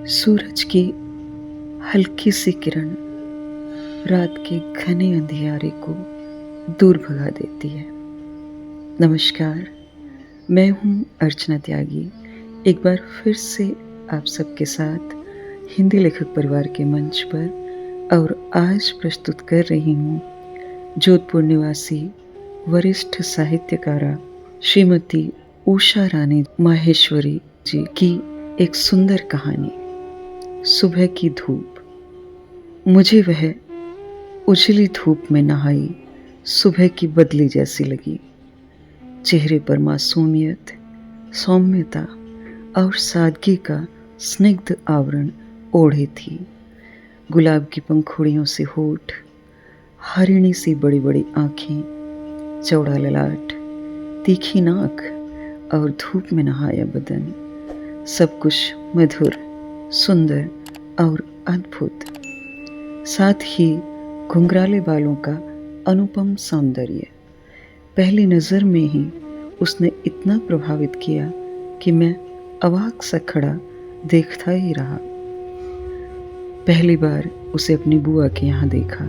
सूरज की हल्की सी किरण रात के घने अंधियारे को दूर भगा देती है। नमस्कार, मैं हूँ अर्चना त्यागी। एक बार फिर से आप सबके साथ हिंदी लेखक परिवार के मंच पर, और आज प्रस्तुत कर रही हूँ जोधपुर निवासी वरिष्ठ साहित्यकारा श्रीमती उषा रानी माहेश्वरी जी की एक सुंदर कहानी, सुबह की धूप। मुझे वह उजली धूप में नहाई सुबह की बदली जैसी लगी। चेहरे पर मासूमियत, सौम्यता और सादगी का स्निग्ध आवरण ओढ़े थी। गुलाब की पंखुड़ियों से होठ, हरिणी सी बड़ी बड़ी आँखें, चौड़ा ललाट, तीखी नाक और धूप में नहाया बदन, सब कुछ मधुर, सुंदर और अद्भुत। साथ ही घुंघराले बालों का अनुपम सौंदर्य। पहली नज़र में ही उसने इतना प्रभावित किया कि मैं अवाक सा खड़ा देखता ही रहा। पहली बार उसे अपनी बुआ के यहाँ देखा।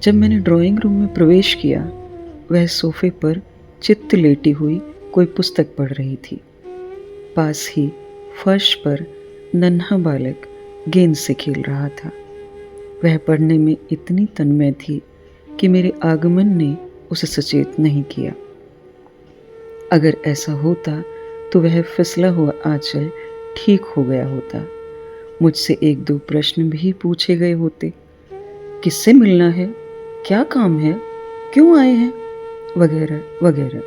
जब मैंने ड्राइंग रूम में प्रवेश किया, वह सोफे पर चित्त लेटी हुई कोई पुस्तक पढ़ रही थी। पास ही फर्श पर नन्हा बालक गेंद से खेल रहा था। वह पढ़ने में इतनी तन्मय थी कि मेरे आगमन ने उसे सचेत नहीं किया। अगर ऐसा होता तो वह फिसला हुआ आंचल ठीक हो गया होता। मुझसे एक दो प्रश्न भी पूछे गए होते। किससे मिलना है, क्या काम है, क्यों आए हैं, वगैरह वगैरह।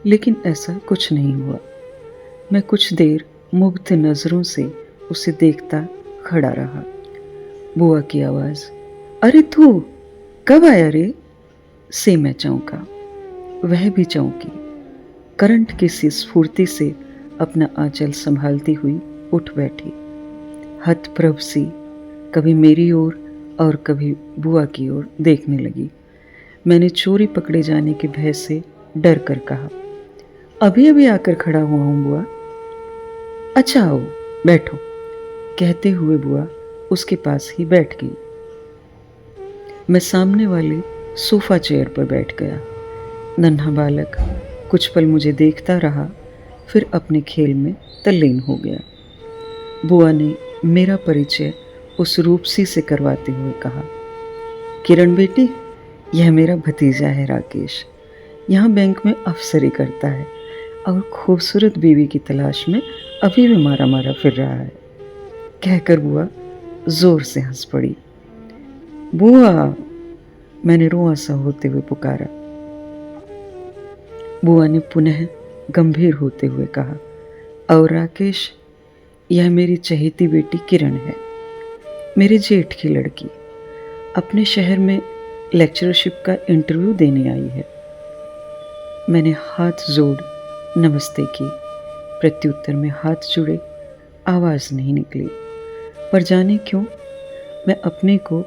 लेकिन ऐसा कुछ नहीं हुआ। मैं कुछ देर मुग्ध नजरों से उसे देखता खड़ा रहा। बुआ की आवाज, अरे तू कब आया रे, से मैं चौंका। वह भी चौंकी। करंट की सी स्फूर्ति से अपना आंचल संभालती हुई उठ बैठी। हतप्रभ सी कभी मेरी ओर और कभी बुआ की ओर देखने लगी। मैंने चोरी पकड़े जाने के भय से डर कर कहा, अभी अभी आकर खड़ा हुआ हूं बुआ। अच्छा आओ बैठो, कहते हुए बुआ उसके पास ही बैठ गई। मैं सामने वाले सोफा चेयर पर बैठ गया। नन्हा बालक कुछ पल मुझे देखता रहा, फिर अपने खेल में तल्लीन हो गया। बुआ ने मेरा परिचय उस रूपसी से करवाते हुए कहा, किरण बेटी, यह मेरा भतीजा है राकेश। यहाँ बैंक में अफसरी करता है और खूबसूरत बीवी की तलाश में अभी भी मारा मारा फिर रहा है। कहकर बुआ जोर से हंस पड़ी। बुआ, मैंने रोआ सा होते हुए पुकारा। बुआ ने पुनः गंभीर होते हुए कहा, और राकेश, यह मेरी चहेती बेटी किरण है, मेरे जेठ की लड़की। अपने शहर में लेक्चरशिप का इंटरव्यू देने आई है। मैंने हाथ जोड़ नमस्ते की। प्रत्युत्तर में हाथ जुड़े, आवाज नहीं निकली। पर जाने क्यों मैं अपने को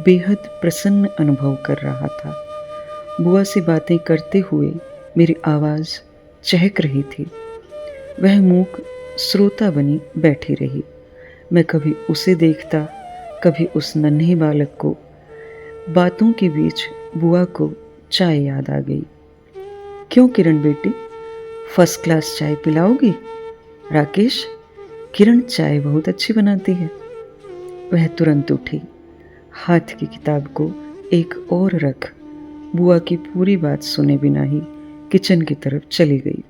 बेहद प्रसन्न अनुभव कर रहा था। बुआ से बातें करते हुए मेरी आवाज चहक रही थी। वह मूक श्रोता बनी बैठी रही। मैं कभी उसे देखता, कभी उस नन्हे बालक को। बातों के बीच बुआ को चाय याद आ गई। क्यों किरण बेटी, फर्स्ट क्लास चाय पिलाओगी? राकेश, किरण चाय बहुत अच्छी बनाती है। वह तुरंत उठी, हाथ की किताब को एक और रख बुआ की पूरी बात सुने बिना ही किचन की तरफ चली गई।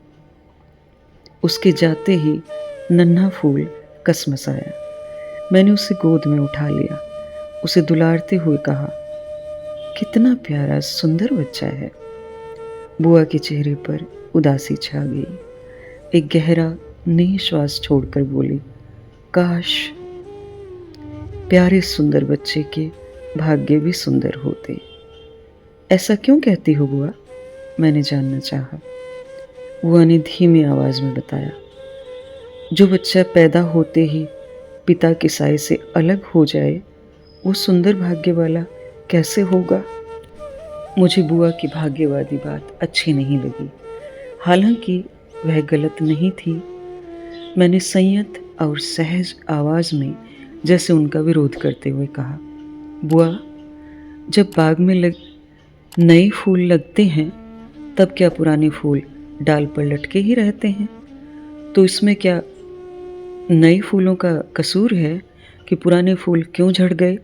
उसके जाते ही नन्हा फूल कसमसाया। मैंने उसे गोद में उठा लिया, उसे दुलारते हुए कहा, कितना प्यारा सुंदर बच्चा है। बुआ के चेहरे पर उदासी छा गई। एक गहरा निश्वास छोड़कर बोली, काश प्यारे सुंदर बच्चे के भाग्य भी सुंदर होते। ऐसा क्यों कहती हो बुआ? मैंने जानना चाहा। बुआ ने धीमी आवाज में बताया, जो बच्चा पैदा होते ही पिता के साए से अलग हो जाए, वो सुंदर भाग्य वाला कैसे होगा? मुझे बुआ की भाग्यवादी बात अच्छी नहीं लगी। हालांकि वह गलत नहीं थी। मैंने संयत और सहज आवाज में जैसे उनका विरोध करते हुए कहा, बुआ, जब बाग में नए फूल लगते हैं तब क्या पुराने फूल डाल पर लटके ही रहते हैं? तो इसमें क्या नए फूलों का कसूर है कि पुराने फूल क्यों झड़ गए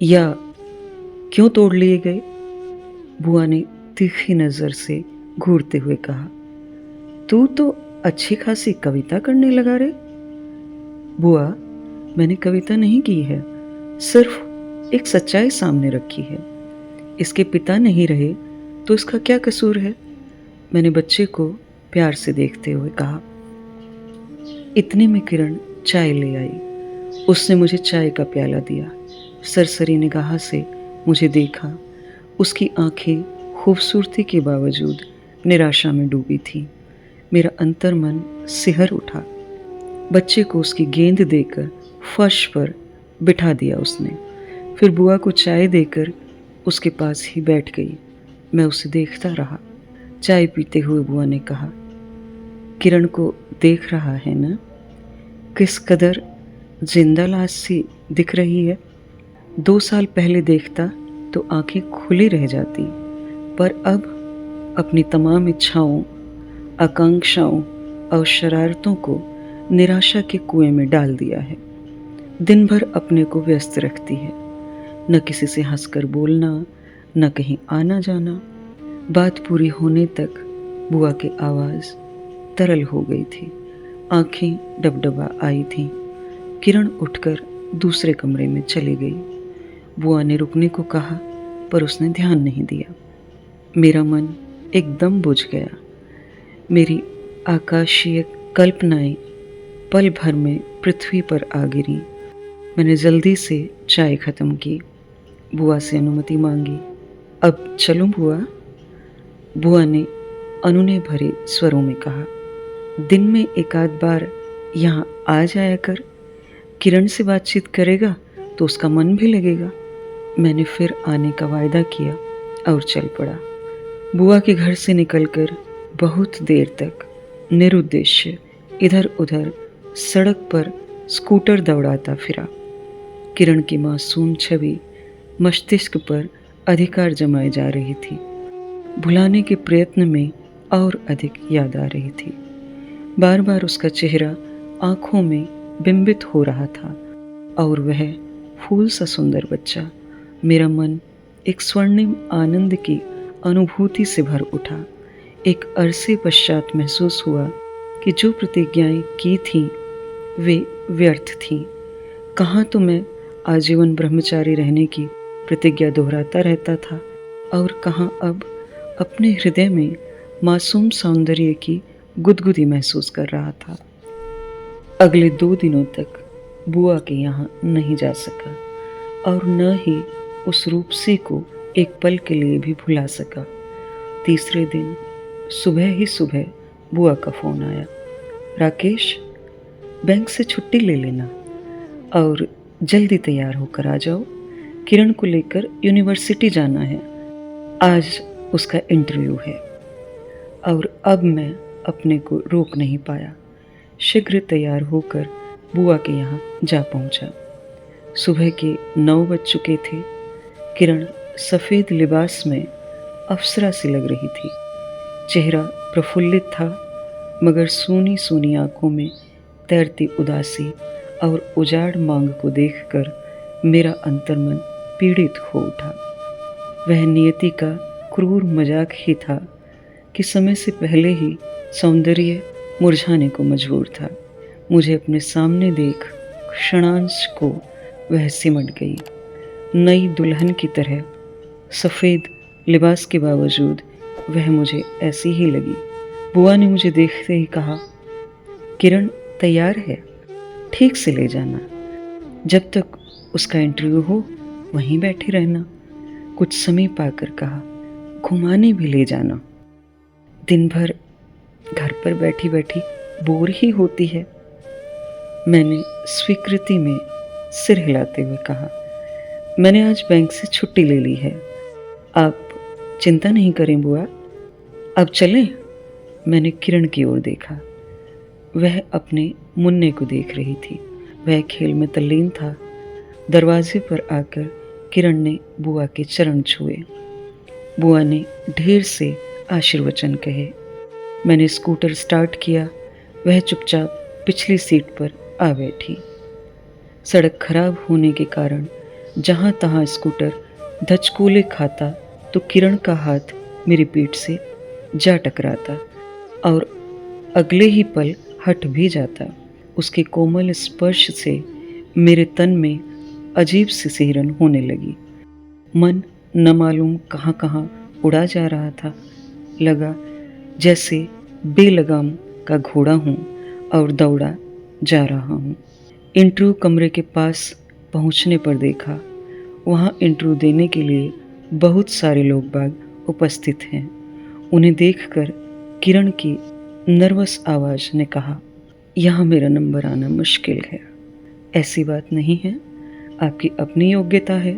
या क्यों तोड़ लिए गए? बुआ ने तीखी नजर से घूरते हुए कहा, तू तो अच्छी खासी कविता करने लगा रे। बुआ, मैंने कविता नहीं की है, सिर्फ एक सच्चाई सामने रखी है। इसके पिता नहीं रहे तो इसका क्या कसूर है? मैंने बच्चे को प्यार से देखते हुए कहा। इतने में किरण चाय ले आई। उसने मुझे चाय का प्याला दिया। सरसरी निगाह से मुझे देखा। उसकी आंखें खूबसूरती के बावजूद निराशा में डूबी थी। मेरा अंतर्मन सिहर उठा। बच्चे को उसकी गेंद देकर फर्श पर बिठा दिया उसने। फिर बुआ को चाय देकर उसके पास ही बैठ गई। मैं उसे देखता रहा। चाय पीते हुए बुआ ने कहा, किरण को देख रहा है ना, किस कदर जिंदा लाश सी दिख रही है। 2 साल पहले देखता तो आंखें खुली रह जाती, पर अब अपनी तमाम इच्छाओं, आकांक्षाओं और शरारतों को निराशा के कुएं में डाल दिया है। दिन भर अपने को व्यस्त रखती है, न किसी से हंसकर बोलना, न कहीं आना जाना। बात पूरी होने तक बुआ की आवाज़ तरल हो गई थी। आंखें डबडबा आई थीं। किरण उठकर दूसरे कमरे में चली गई। बुआ ने रुकने को कहा, पर उसने ध्यान नहीं दिया। मेरा मन एकदम बुझ गया। मेरी आकाशीय कल्पनाएं पल भर में पृथ्वी पर आ गिरी। मैंने जल्दी से चाय खत्म की। बुआ से अनुमति मांगी। अब चलूं बुआ? बुआ ने अनुनय भरे स्वरों में कहा, दिन में एक आध बार यहाँ आ जाया कर। किरण से बातचीत करेगा तो उसका मन भी लगेगा। मैंने फिर आने का वायदा किया और चल पड़ा। बुआ के घर से निकलकर बहुत देर तक निरुद्देश्य इधर उधर सड़क पर स्कूटर दौड़ाता फिरा। किरण की मासूम छवि मस्तिष्क पर अधिकार जमाए जा रही थी। भुलाने के प्रयत्न में और अधिक याद आ रही थी। बार बार उसका चेहरा आंखों में बिंबित हो रहा था और वह फूल सा सुंदर बच्चा। मेरा मन एक स्वर्णिम आनंद की अनुभूति से भर उठा। एक अरसे पश्चात महसूस हुआ कि जो प्रतिज्ञाएं की थीं वे व्यर्थ थीं। कहाँ तो मैं आजीवन ब्रह्मचारी रहने की प्रतिज्ञा दोहराता रहता था और कहाँ अब अपने हृदय में मासूम सौंदर्य की गुदगुदी महसूस कर रहा था। अगले 2 दिनों तक बुआ के यहाँ नहीं जा सका और न ही उस रूपसी को एक पल के लिए भी भुला सका। तीसरे दिन सुबह ही सुबह बुआ का फोन आया, राकेश, बैंक से छुट्टी ले लेना और जल्दी तैयार होकर आ जाओ। किरण को लेकर यूनिवर्सिटी जाना है, आज उसका इंटरव्यू है। और अब मैं अपने को रोक नहीं पाया। शीघ्र तैयार होकर बुआ के यहाँ जा पहुँचा। सुबह के 9 बज चुके थे। किरण सफ़ेद लिबास में अप्सरा सी लग रही थी। चेहरा प्रफुल्लित था, मगर सूनी सूनी आंखों में तैरती उदासी और उजाड़ मांग को देखकर मेरा अंतर्मन पीड़ित हो उठा। वह नियति का क्रूर मजाक ही था कि समय से पहले ही सौंदर्य मुरझाने को मजबूर था। मुझे अपने सामने देख क्षणांश को वह सिमट गई। नई दुल्हन की तरह सफ़ेद लिबास के बावजूद वह मुझे ऐसी ही लगी। बुआ ने मुझे देखते ही कहा, किरण तैयार है, ठीक से ले जाना। जब तक उसका इंटरव्यू हो वहीं बैठे रहना। कुछ समय पाकर कहा, घुमाने भी ले जाना। दिन भर घर पर बैठी बैठी बोर ही होती है। मैंने स्वीकृति में सिर हिलाते हुए कहा, मैंने आज बैंक से छुट्टी ले ली है। आप चिंता नहीं करें बुआ, अब चलें? मैंने किरण की ओर देखा। वह अपने मुन्ने को देख रही थी। वह खेल में तल्लीन था। दरवाजे पर आकर किरण ने बुआ के चरण छुए। बुआ ने ढेर से आशीर्वचन कहे। मैंने स्कूटर स्टार्ट किया। वह चुपचाप पिछली सीट पर आ बैठी। सड़क खराब होने के कारण जहाँ तहाँ स्कूटर धचकोले खाता तो किरण का हाथ मेरी पीठ से जा टकराता और अगले ही पल हट भी जाता। उसके कोमल स्पर्श से मेरे तन में अजीब सी सिहरन होने लगी। मन न मालूम कहाँ कहाँ उड़ा जा रहा था। लगा जैसे बेलगाम का घोड़ा हूँ और दौड़ा जा रहा हूँ। इंटरव्यू कमरे के पास पहुँचने पर देखा, वहाँ इंटरव्यू देने के लिए बहुत सारे लोग बाग उपस्थित हैं। उन्हें देखकर किरण की नर्वस आवाज़ ने कहा, यहाँ मेरा नंबर आना मुश्किल है। ऐसी बात नहीं है, आपकी अपनी योग्यता है,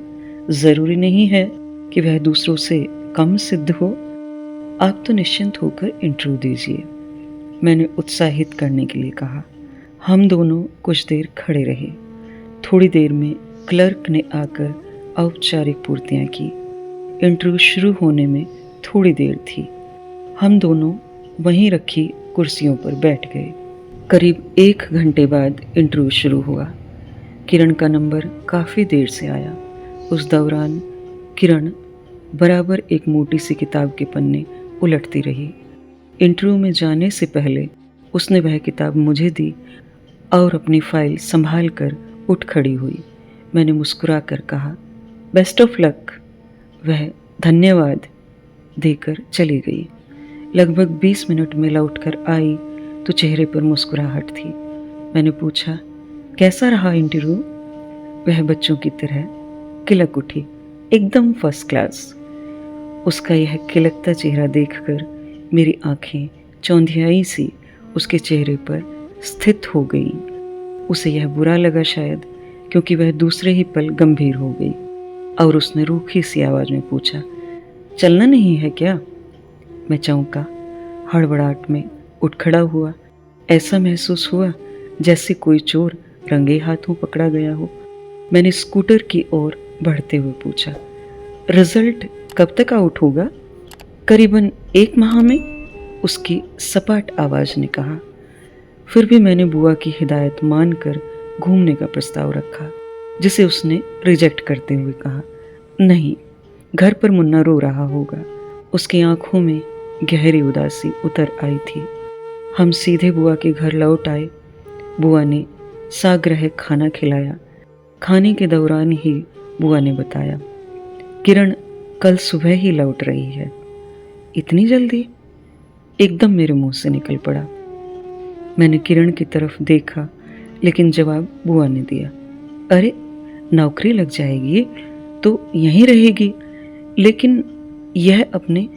ज़रूरी नहीं है कि वह दूसरों से कम सिद्ध हो। आप तो निश्चिंत होकर इंटरव्यू दीजिए, मैंने उत्साहित करने के लिए कहा। हम दोनों कुछ देर खड़े रहे। थोड़ी देर में क्लर्क ने आकर औपचारिक पूर्तियाँ की। इंटरव्यू शुरू होने में थोड़ी देर थी। हम दोनों वहीं रखी कुर्सियों पर बैठ गए। करीब 1 घंटे बाद इंटरव्यू शुरू हुआ। किरण का नंबर काफ़ी देर से आया। उस दौरान किरण बराबर एक मोटी सी किताब के पन्ने उलटती रही। इंटरव्यू में जाने से पहले उसने वह किताब मुझे दी और अपनी फाइल संभाल कर उठ खड़ी हुई। मैंने मुस्कुरा कर कहा, बेस्ट ऑफ लक। वह धन्यवाद देकर चली गई। लगभग 20 मिनट में लौटकर आई तो चेहरे पर मुस्कुराहट थी। मैंने पूछा, कैसा रहा इंटरव्यू? वह बच्चों की तरह किलक उठी, एकदम फर्स्ट क्लास। उसका यह किलकता चेहरा देखकर मेरी आंखें चौंधियाई सी उसके चेहरे पर स्थित हो गईं। उसे यह बुरा लगा शायद, क्योंकि वह दूसरे ही पल गंभीर हो गई और उसने रूखी सी आवाज़ में पूछा, चलना नहीं है क्या? मैं चौंका, हड़बड़ाहट में उठ खड़ा हुआ। ऐसा महसूस हुआ जैसे कोई चोर रंगे हाथों पकड़ा गया हो। मैंने स्कूटर की ओर बढ़ते हुए पूछा, रिजल्ट कब तक आउट होगा? करीबन 1 माह में, उसकी सपाट आवाज़ ने कहा। फिर भी मैंने बुआ की हिदायत मानकर घूमने का प्रस्ताव रखा, जिसे उसने रिजेक्ट करते हुए कहा, नहीं, घर पर मुन्ना रो रहा होगा। उसकी आंखों में गहरी उदासी उतर आई थी। हम सीधे बुआ के घर लौट आए। बुआ ने साग्रह खाना खिलाया। खाने के दौरान ही बुआ ने बताया, किरण कल सुबह ही लौट रही है। इतनी जल्दी? एकदम मेरे मुंह से निकल पड़ा। मैंने किरण की तरफ देखा, लेकिन जवाब बुआ ने दिया, अरे नौकरी लग जाएगी तो यहीं रहेगी, लेकिन यह अपने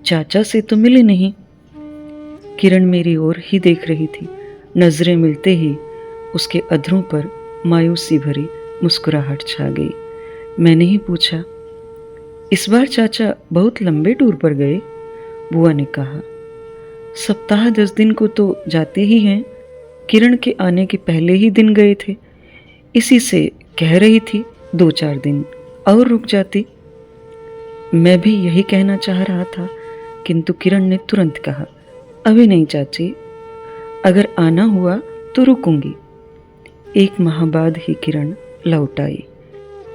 चाचा से तो मिली नहीं। किरण मेरी ओर ही देख रही थी। नजरें मिलते ही उसके अधरों पर मायूसी भरी मुस्कुराहट छा गई। मैंने ही पूछा, इस बार चाचा बहुत लंबे टूर पर गए? बुआ ने कहा, सप्ताह 10 दिन को तो जाते ही हैं। किरण के आने के पहले ही दिन गए थे। इसी से कह रही थी 2-4 दिन और रुक जाती। मैं भी यही कहना चाह रहा था, किंतु किरण ने तुरंत कहा, अभी नहीं चाची, अगर आना हुआ तो रुकूंगी। 1 माह बाद ही किरण लौट आई।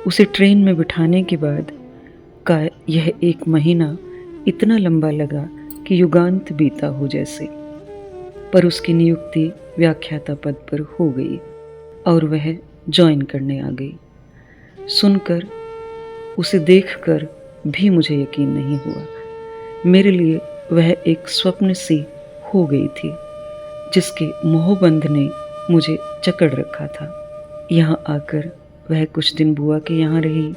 उसे ट्रेन में बिठाने के बाद का यह 1 महीना इतना लंबा लगा कि युगांत बीता हो जैसे। पर उसकी नियुक्ति व्याख्याता पद पर हो गई और वह ज्वाइन करने आ गई। सुनकर, उसे देखकर भी मुझे यकीन नहीं हुआ। मेरे लिए वह एक स्वप्न सी हो गई थी, जिसके मोहबंध ने मुझे जकड़ रखा था। यहाँ आकर वह कुछ दिन बुआ के यहाँ रही,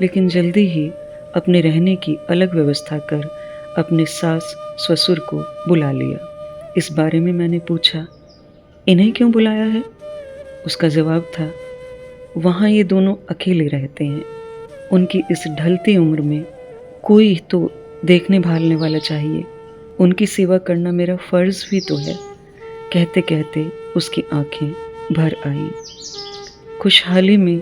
लेकिन जल्दी ही अपने रहने की अलग व्यवस्था कर अपने सास ससुर को बुला लिया। इस बारे में मैंने पूछा, इन्हें क्यों बुलाया है? उसका जवाब था, वहाँ ये दोनों अकेले रहते हैं। उनकी इस ढलती उम्र में कोई तो देखने भालने वाला चाहिए, उनकी सेवा करना मेरा फर्ज भी तो है। कहते कहते उसकी आंखें भर आईं। खुशहाली में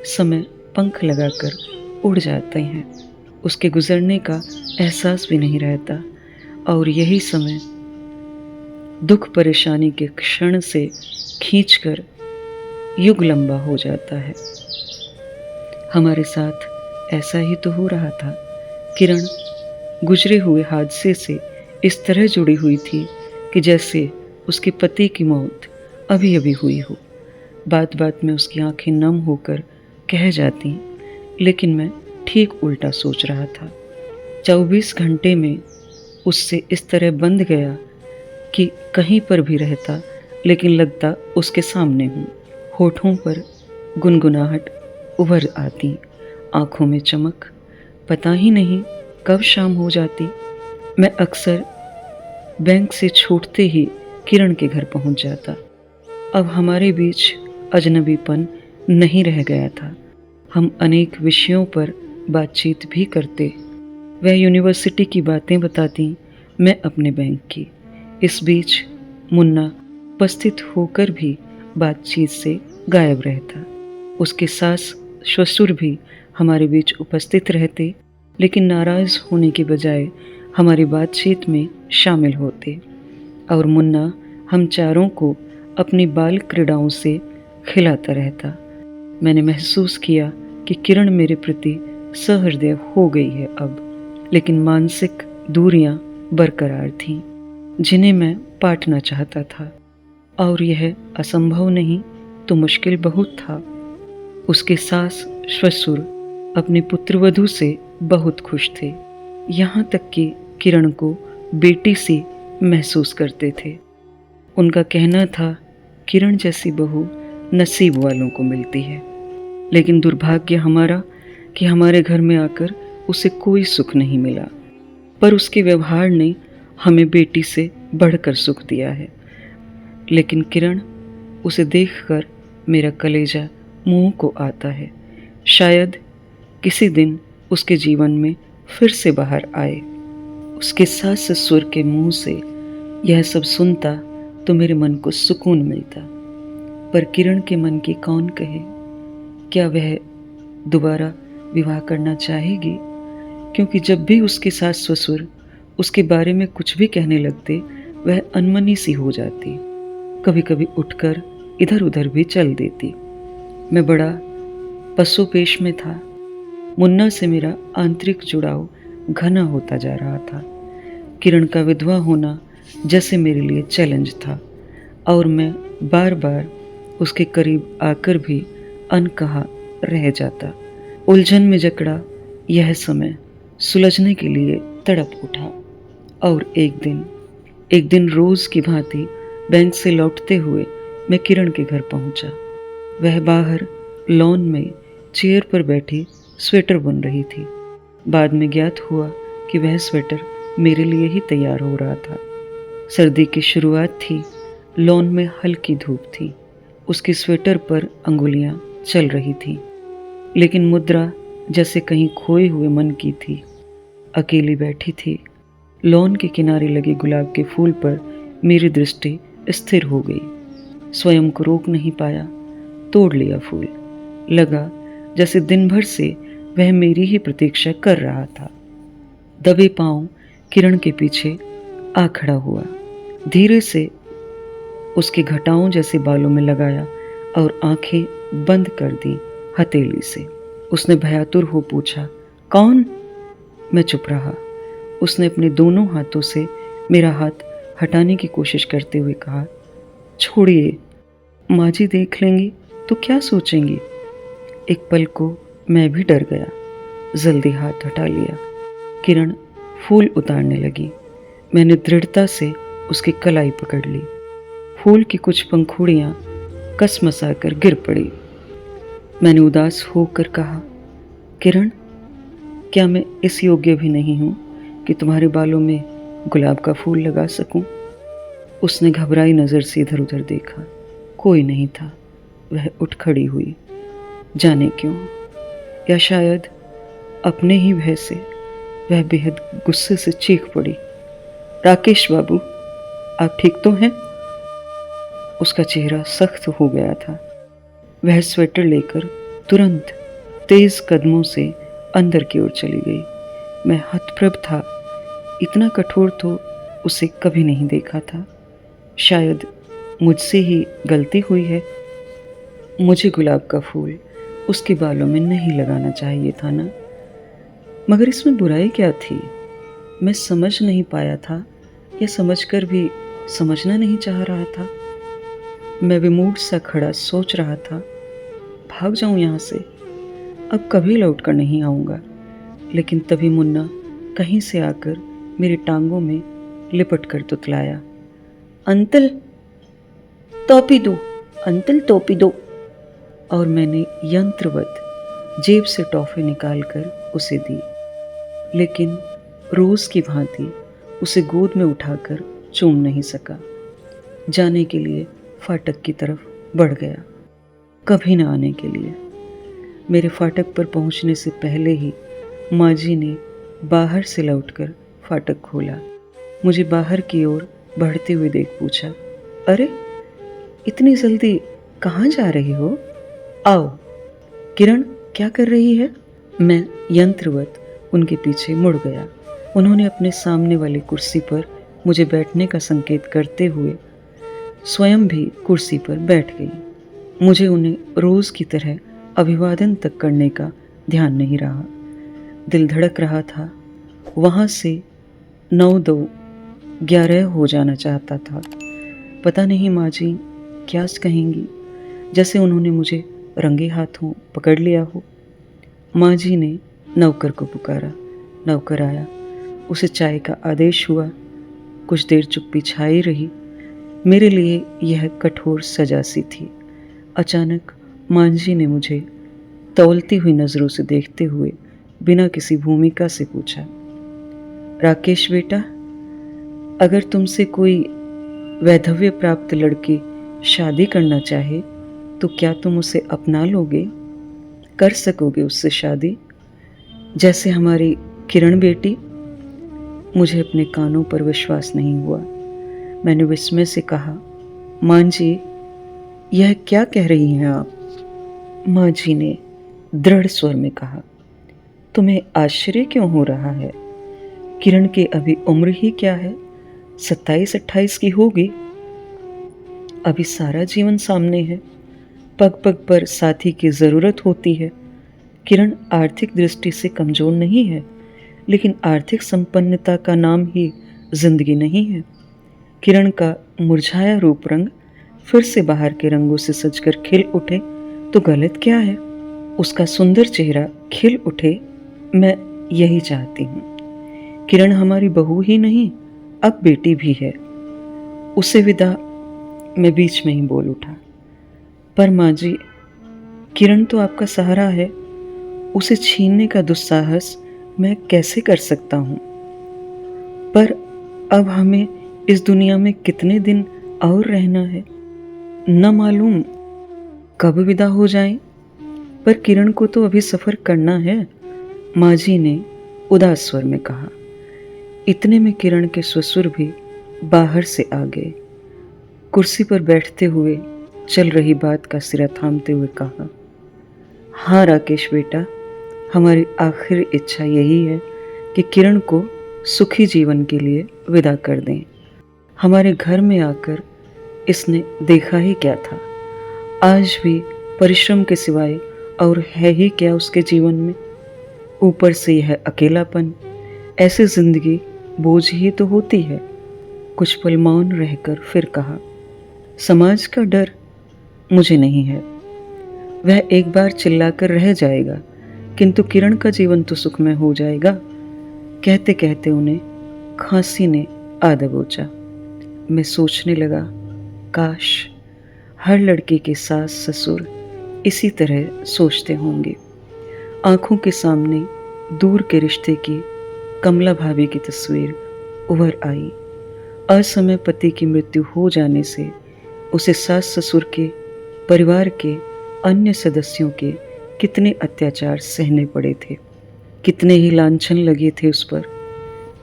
समय पंख लगाकर उड़ जाते हैं, उसके गुजरने का एहसास भी नहीं रहता, और यही समय दुख परेशानी के क्षण से खींचकर युग लंबा हो जाता है। हमारे साथ ऐसा ही तो हो रहा था। किरण गुजरे हुए हादसे से इस तरह जुड़ी हुई थी कि जैसे उसके पति की मौत अभी अभी हुई हो। बात बात में उसकी आंखें नम होकर कह जाती, लेकिन मैं ठीक उल्टा सोच रहा था। 24 घंटे में उससे इस तरह बंध गया कि कहीं पर भी रहता लेकिन लगता उसके सामने हूँ। होठों पर गुनगुनाहट उभर आती, आंखों में चमक, पता ही नहीं कब शाम हो जाती। मैं अक्सर बैंक से छूटते ही किरण के घर पहुंच जाता। अब हमारे बीच अजनबीपन नहीं रह गया था। हम अनेक विषयों पर बातचीत भी करते। वह यूनिवर्सिटी की बातें बताती, मैं अपने बैंक की। इस बीच मुन्ना उपस्थित होकर भी बातचीत से गायब रहता। उसके सास ससुर भी हमारे बीच उपस्थित रहते, लेकिन नाराज होने के बजाय हमारी बातचीत में शामिल होते, और मुन्ना हम चारों को अपनी बाल क्रीड़ाओं से खिलाता रहता। मैंने महसूस किया कि किरण मेरे प्रति सहृदय हो गई है अब, लेकिन मानसिक दूरियां बरकरार थीं, जिन्हें मैं पाटना चाहता था, और यह असंभव नहीं तो मुश्किल बहुत था। उसके सास ससुर अपने पुत्रवधू से बहुत खुश थे, यहाँ तक कि किरण को बेटी सी महसूस करते थे। उनका कहना था, किरण जैसी बहू नसीब वालों को मिलती है, लेकिन दुर्भाग्य हमारा कि हमारे घर में आकर उसे कोई सुख नहीं मिला। पर उसके व्यवहार ने हमें बेटी से बढ़कर सुख दिया है। लेकिन किरण, उसे देखकर मेरा कलेजा मुंह को आता है। शायद किसी दिन उसके जीवन में फिर से बाहर आए। उसके सास ससुर के मुंह से यह सब सुनता तो मेरे मन को सुकून मिलता। पर किरण के मन की कौन कहे, क्या वह दोबारा विवाह करना चाहेगी? क्योंकि जब भी उसके सास ससुर उसके बारे में कुछ भी कहने लगते, वह अनमनी सी हो जाती, कभी कभी उठकर इधर उधर भी चल देती। मैं बड़ा पसोपेश में था। मुन्ना से मेरा आंतरिक जुड़ाव घना होता जा रहा था। किरण का विधवा होना जैसे मेरे लिए चैलेंज था, और मैं बार बार उसके करीब आकर भी अनकहा रह जाता। उलझन में जकड़ा यह समय सुलझने के लिए तड़प उठा, और एक दिन रोज की भांति बैंक से लौटते हुए मैं किरण के घर पहुंचा। वह बाहर लॉन में चेयर पर बैठी स्वेटर बुन रही थी। बाद में ज्ञात हुआ कि वह स्वेटर मेरे लिए ही तैयार हो रहा था। सर्दी की शुरुआत थी, लॉन में हल्की धूप थी। उसकी स्वेटर पर अंगुलियां चल रही थी, लेकिन मुद्रा जैसे कहीं खोए हुए मन की थी। अकेली बैठी थी। लॉन के किनारे लगे गुलाब के फूल पर मेरी दृष्टि स्थिर हो गई। स्वयं को रोक नहीं पाया, तोड़ लिया फूल। लगा जैसे दिन भर से वह मेरी ही प्रतीक्षा कर रहा था। दबे पांव किरण के पीछे आ खड़ा हुआ, धीरे से उसके घटाओं जैसे बालों में लगाया और आंखें बंद कर दी हथेली से। उसने भयातुर हो पूछा, कौन? मैं चुप रहा। उसने अपने दोनों हाथों से मेरा हाथ हटाने की कोशिश करते हुए कहा, छोड़िए, माँ जी देख लेंगी तो क्या सोचेंगी? एक पल को मैं भी डर गया, जल्दी हाथ हटा लिया। किरण फूल उतारने लगी। मैंने दृढ़ता से उसकी कलाई पकड़ ली। फूल की कुछ पंखुड़ियां कसमसा कर गिर पड़ी। मैंने उदास होकर कहा, किरण, क्या मैं इस योग्य भी नहीं हूं कि तुम्हारे बालों में गुलाब का फूल लगा सकूं? उसने घबराई नजर से इधर उधर देखा। कोई नहीं था। वह उठ खड़ी हुई। जाने क्यों, या शायद अपने ही भय से वह बेहद गुस्से से चीख पड़ी, राकेश बाबू, आप ठीक तो हैं? उसका चेहरा सख्त हो गया था। वह स्वेटर लेकर तुरंत तेज कदमों से अंदर की ओर चली गई। मैं हतप्रभ था। इतना कठोर तो उसे कभी नहीं देखा था। शायद मुझसे ही गलती हुई है। मुझे गुलाब का फूल उसके बालों में नहीं लगाना चाहिए था ना, मगर इसमें बुराई क्या थी? मैं समझ नहीं पाया था या समझकर भी समझना नहीं चाह रहा था। मैं विमूढ़ सा खड़ा सोच रहा था, भाग जाऊं यहाँ से, अब कभी लौट कर नहीं आऊँगा। लेकिन तभी मुन्ना कहीं से आकर मेरी टांगों में लिपट कर तुतलाया, अंतल टोपी दो, अंतल टोपी दो। और मैंने यंत्रवत जेब से टॉफी निकालकर उसे दी, लेकिन रोज की भांति उसे गोद में उठाकर चूम नहीं सका। जाने के लिए फाटक की तरफ बढ़ गया, कभी न आने के लिए। मेरे फाटक पर पहुंचने से पहले ही माँ जी ने बाहर से लौटकर फाटक खोला। मुझे बाहर की ओर बढ़ते हुए देख पूछा, अरे इतनी जल्दी कहाँ जा रही हो? आओ। किरण क्या कर रही है? मैं यंत्रवत उनके पीछे मुड़ गया। उन्होंने अपने सामने वाली कुर्सी पर मुझे बैठने का संकेत करते हुए स्वयं भी कुर्सी पर बैठ गई। मुझे उन्हें रोज की तरह अभिवादन तक करने का ध्यान नहीं रहा। दिल धड़क रहा था। वहाँ से 9-2-11 हो जाना चाहता था। पता नहीं माँ जी क्या कहेंगी, जैसे उन्होंने मुझे रंगे हाथों पकड़ लिया हो। माँ जी ने नौकर को पुकारा। नौकर आया। उसे चाय का आदेश हुआ। कुछ देर चुप्पी छाई रही। मेरे लिए यह कठोर सजा सी थी। अचानक माँ जी ने मुझे तौलती हुई नज़रों से देखते हुए बिना किसी भूमिका से पूछा, राकेश बेटा, अगर तुमसे कोई वैधव्य प्राप्त लड़की शादी करना चाहे तो क्या तुम उसे अपना लोगे? कर सकोगे उससे शादी, जैसे हमारी किरण बेटी? मुझे अपने कानों पर विश्वास नहीं हुआ। मैंने विस्मय से कहा, माँ जी यह क्या कह रही हैं आप? माँ जी ने दृढ़ स्वर में कहा, तुम्हें आश्चर्य क्यों हो रहा है? किरण की अभी उम्र ही क्या है, 27-28 की होगी। अभी सारा जीवन सामने है। पग पग पर साथी की ज़रूरत होती है। किरण आर्थिक दृष्टि से कमज़ोर नहीं है, लेकिन आर्थिक संपन्नता का नाम ही जिंदगी नहीं है। किरण का मुरझाया रूप रंग फिर से बाहर के रंगों से सजकर खिल उठे तो गलत क्या है? उसका सुंदर चेहरा खिल उठे, मैं यही चाहती हूँ। किरण हमारी बहू ही नहीं, अब बेटी भी है। उसे विदा मैं बीच में ही बोल उठा, पर माँ जी, किरण तो आपका सहारा है, उसे छीनने का दुस्साहस मैं कैसे कर सकता हूँ? पर अब हमें इस दुनिया में कितने दिन और रहना है, न मालूम कब विदा हो जाएं। पर किरण को तो अभी सफ़र करना है, माँ जी ने उदास स्वर में कहा। इतने में किरण के ससुर भी बाहर से आ गए। कुर्सी पर बैठते हुए चल रही बात का सिरा थामते हुए कहा, हाँ राकेश बेटा, हमारी आखिरी इच्छा यही है कि किरण को सुखी जीवन के लिए विदा कर दें। हमारे घर में आकर इसने देखा ही क्या था? आज भी परिश्रम के सिवाय और है ही क्या उसके जीवन में? ऊपर से यह अकेलापन। ऐसी जिंदगी बोझ ही तो होती है। कुछ पल मौन रहकर फिर कहा, समाज का डर मुझे नहीं है। वह एक बार चिल्लाकर रह जाएगा, किंतु किरण का जीवन तो सुखमय हो जाएगा। कहते कहते उन्हें खांसी ने आ दबोचा। मैं सोचने लगा, काश हर लड़की के सास ससुर इसी तरह सोचते होंगे। आंखों के सामने दूर के रिश्ते की कमला भाभी की तस्वीर उभर आई। असमय पति की मृत्यु हो जाने से उसे सास ससुर के परिवार के अन्य सदस्यों के कितने अत्याचार सहने पड़े थे। कितने ही लांछन लगे थे उस पर,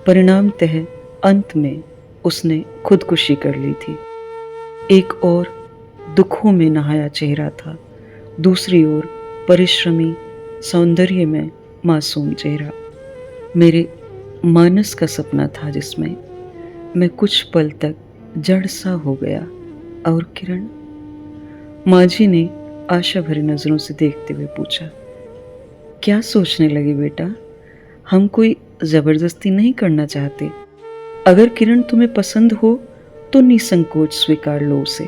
परिणामतः अंत में उसने खुदकुशी कर ली थी। एक और दुखों में नहाया चेहरा था, दूसरी ओर परिश्रमी सौंदर्य में मासूम चेहरा। मेरे मानस का सपना था जिसमें मैं कुछ पल तक जड़ सा हो गया। और किरण? माँ जी ने आशा भरी नजरों से देखते हुए पूछा। क्या सोचने लगी बेटा? हम कोई जबरदस्ती नहीं करना चाहते। अगर किरण तुम्हें पसंद हो तो निसंकोच स्वीकार लो उसे।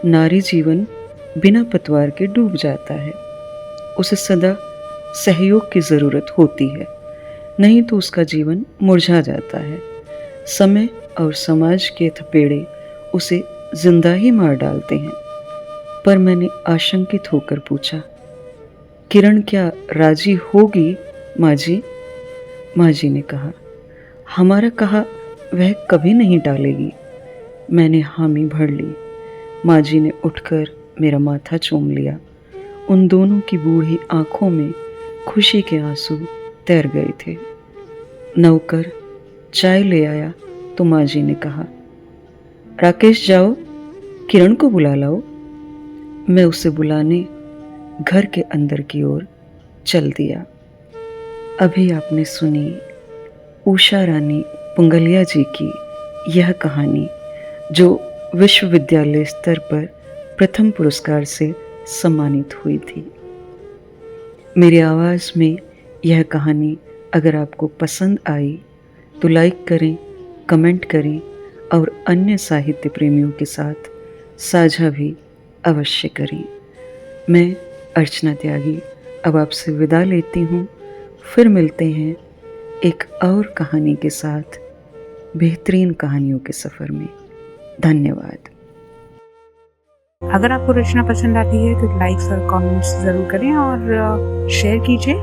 नारी जीवन बिना पतवार के डूब जाता है, उसे सदा सहयोग की जरूरत होती है, नहीं तो उसका जीवन मुरझा जाता है। समय और समाज के थपेड़े उसे जिंदा ही मार डालते हैं। पर मैंने आशंकित होकर पूछा, किरण क्या राजी होगी माँ जी? माँ जी ने कहा, हमारा कहा वह कभी नहीं टालेगी। मैंने हामी भर ली। माँ जी ने उठकर मेरा माथा चूम लिया। उन दोनों की बूढ़ी आंखों में खुशी के आंसू तैर गए थे। नौकर चाय ले आया तो माँ जी ने कहा, राकेश जाओ, किरण को बुला लाओ। मैं उसे बुलाने घर के अंदर की ओर चल दिया। अभी आपने सुनी उषा रानी पुंगलिया जी की यह कहानी, जो विश्वविद्यालय स्तर पर प्रथम पुरस्कार से सम्मानित हुई थी। मेरी आवाज़ में यह कहानी अगर आपको पसंद आई तो लाइक करें, कमेंट करें और अन्य साहित्य प्रेमियों के साथ साझा भी अवश्य करें। मैं अर्चना त्यागी अब आपसे विदा लेती हूँ। फिर मिलते हैं एक और कहानी के साथ बेहतरीन कहानियों के सफ़र में। धन्यवाद। अगर आपको रचना पसंद आती है तो लाइक्स और कमेंट्स ज़रूर करें और शेयर कीजिए।